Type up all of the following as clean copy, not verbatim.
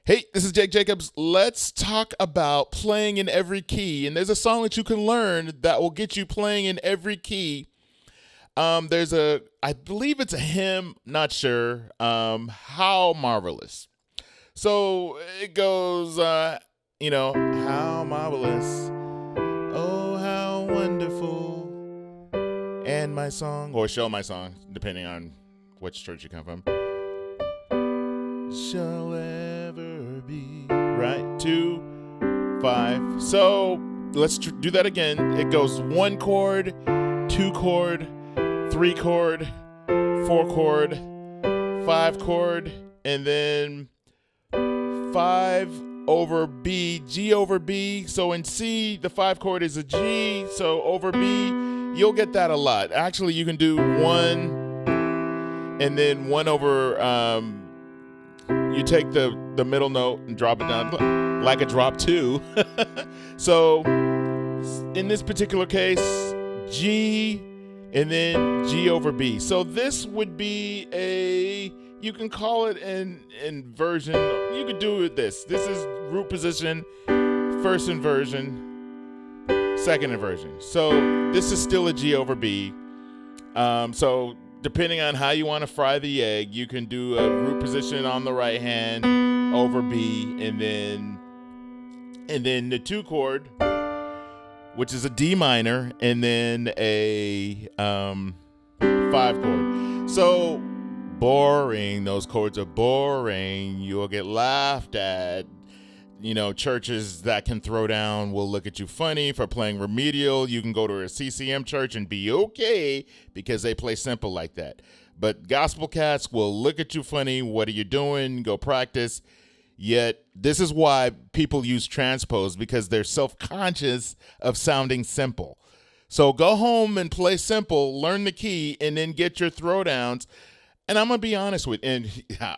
Hey, this is Jake Jacobs. Let's talk about playing in every key. And there's a song that you can learn that will get you playing in every key. I believe it's a hymn, not sure. How marvelous. So it goes, how marvelous. Oh, how wonderful. And my song, or show my song, depending on which church you come from, shall ever be. Right? 2, 5. So let's do that again. It goes 1 chord, 2 chord, 3 chord, 4 chord, 5 chord, and then 5 over B, G over B. So in C, the 5 chord is a G. So over B, you'll get that a lot. Actually, you can do 1 and then 1 over, you take the middle note and drop it down like a drop 2. So in this particular case, G and then G over B. So this would be you can call it an inversion. You could do it this. This is root position, first inversion, second inversion. So this is still a G over B. So depending on how you want to fry the egg, you can do a root position on the right hand over B, and then the 2 chord, which is a D minor, and then a 5 chord. So boring. Those chords are boring. You'll get laughed at. Churches that can throw down will look at you funny for playing remedial. You can go to a CCM church and be okay because they play simple like that. But gospel cats will look at you funny. What are you doing? Go practice. Yet this is why people use transpose, because they're self-conscious of sounding simple. So go home and play simple, learn the key, and then get your throwdowns. And I'm going to be honest with you, and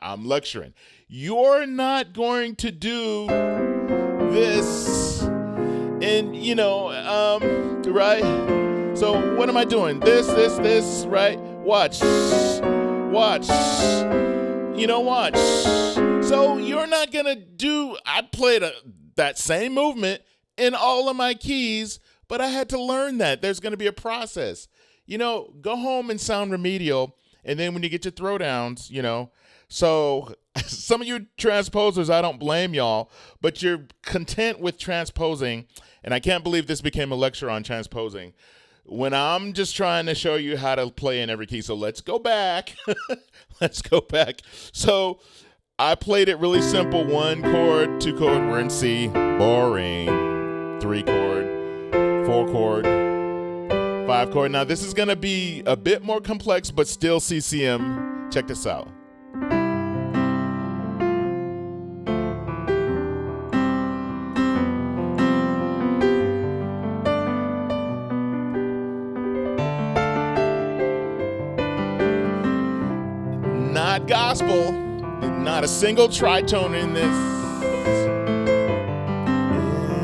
I'm lecturing. You're not going to do this and, right? So what am I doing? This, right? Watch. Watch. So you're not going to do, I played that same movement in all of my keys, but I had to learn that. There's going to be a process. Go home and sound remedial. And then when you get your throwdowns, so some of you transposers, I don't blame y'all, but you're content with transposing. And I can't believe this became a lecture on transposing when I'm just trying to show you how to play in every key. So let's go back. So I played it really simple. 1 chord, 2 chord, we're in C, boring. 3 chord, 4 chord, 5 chord. Now this is going to be a bit more complex, but still CCM. Check this out. Not gospel, not a single tritone in this.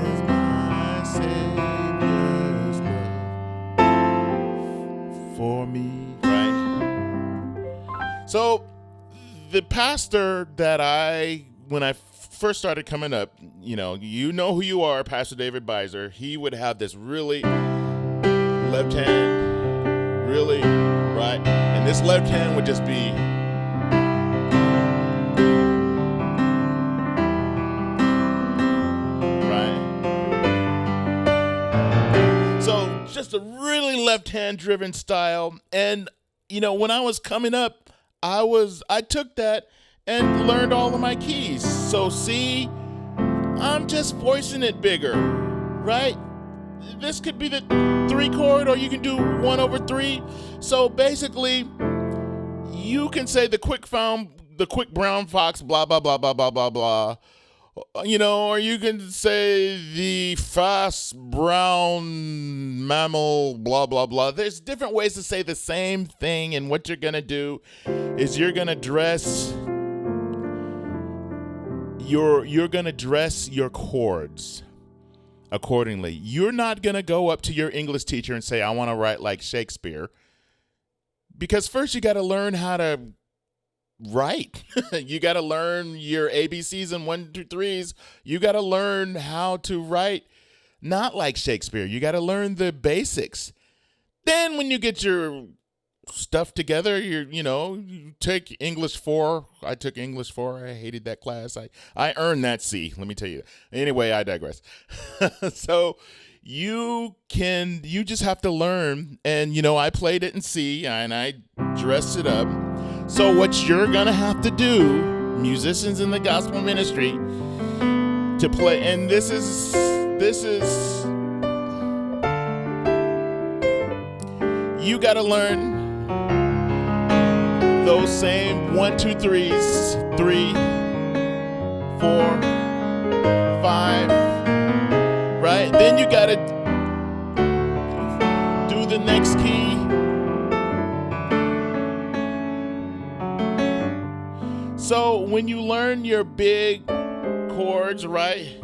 Is my Savior's love for me, right? So the pastor that when I first started coming up, you know who you are, Pastor David Beiser. He would have this really left hand, really, right? And this left hand would just be just a really left-hand driven style. And when I was coming up, I took that and learned all of my keys. So C, I'm just voicing it bigger, right? This could be the 3 chord, or you can do 1 over 3. So basically, you can say the quick brown fox, blah blah blah blah blah blah blah. Or you can say the fast brown mammal, blah, blah, blah. There's different ways to say the same thing, and what you're going to do is you're going to dress your chords accordingly. You're not going to go up to your English teacher and say, I want to write like Shakespeare, because first you got to learn how to write. You got to learn your ABCs and 1, 2, 3s. You got to learn how to write not like Shakespeare. You got to learn the basics. Then when you get your stuff together, you take English 4. I took English 4. I hated that class. I earned that C, let me tell you. Anyway, I digress. So you just have to learn, and I played it in C and I dressed it up. So what you're going to have to do, musicians in the gospel ministry, to play, and this is you got to learn those same 1, 2, 3s, 3, 4, 5, right? Then you got to do the next key. So when you learn your big chords, right?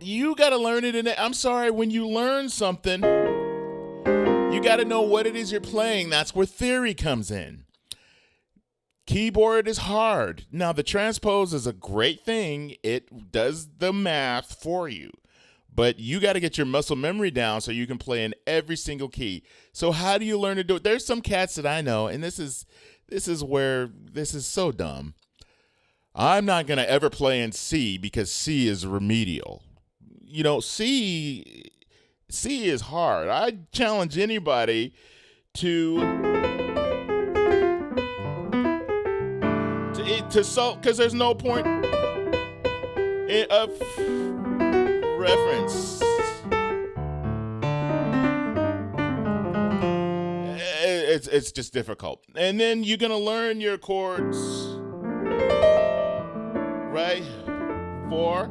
You gotta learn it I'm sorry, when you learn something, you gotta know what it is you're playing. That's where theory comes in. Keyboard is hard. Now, the transpose is a great thing. It does the math for you. But you got to get your muscle memory down so you can play in every single key. So how do you learn to do it? There's some cats that I know, and this is where this is so dumb. I'm not going to ever play in C because C is remedial. C is hard. I challenge anybody to solve, because there's no point of reference. It's just difficult. And then you're going to learn your chords, right? 4,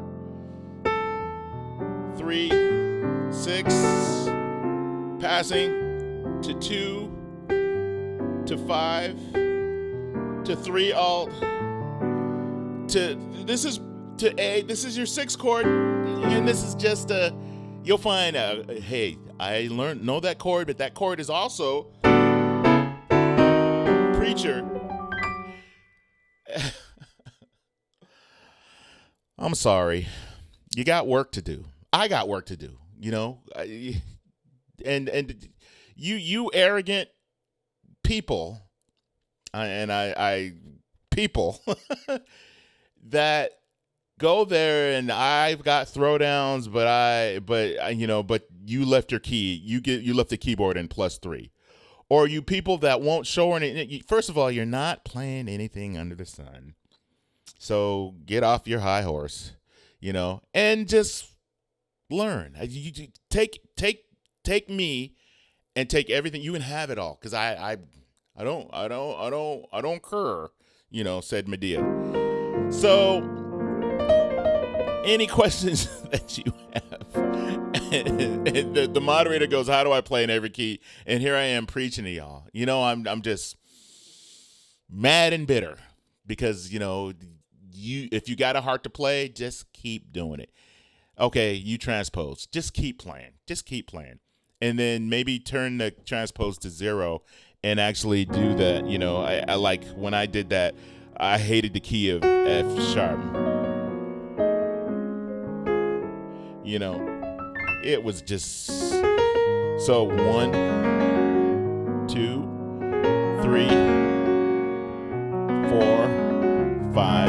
3, 6, passing to 2, to 5, to 3 alt, to A. This is your 6th chord, and this is just you'll find hey, I know that chord, but that chord is also preacher. I'm sorry. You got work to do. I got work to do, and you arrogant people, people that go there, and I've got throwdowns, but you left your key. You left the keyboard in +3, or you people that won't show any. First of all, you're not playing anything under the sun, so get off your high horse, and just learn. You take me and take everything. You can have it all, because I don't care, said Medea. So, any questions that you have? And the moderator goes, "How do I play in every key?" And here I am preaching to y'all. I'm just mad and bitter because if you got a heart to play, just keep doing it. Okay, you transpose. Just keep playing. And then maybe turn the transpose to 0 and actually do that. I like when I did that, I hated the key of F sharp. It was just so 1, 2, 3, 4, 5.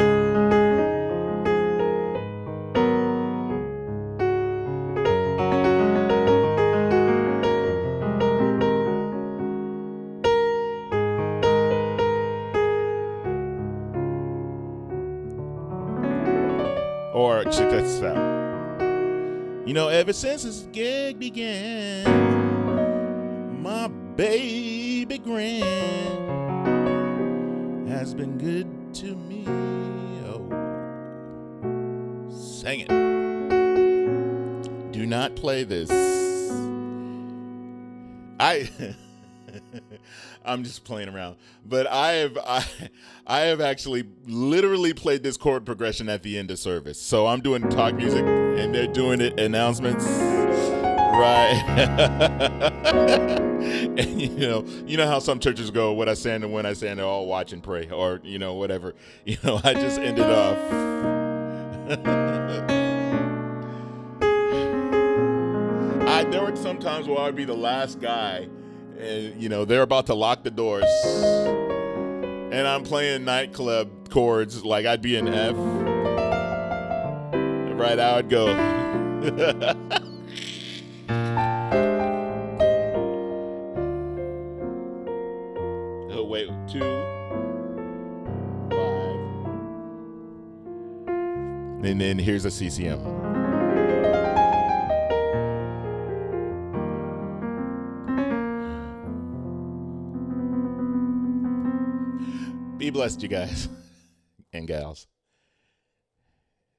Or check this out. Ever since this gig began, my baby Gran has been good to me. Oh, sing it. Do not play this. I'm just playing around. But I have actually literally played this chord progression at the end of service. So I'm doing talk music and they're doing it announcements. Right. And you know how some churches go, what I say and when I say, and they all watch and pray, or whatever. I just ended off. There were some times where I'd be the last guy, and they're about to lock the doors, and I'm playing nightclub chords like I'd be in F. Right, I would go. Oh wait, 2, 5, and then here's a CCM. Be blessed, you guys and gals.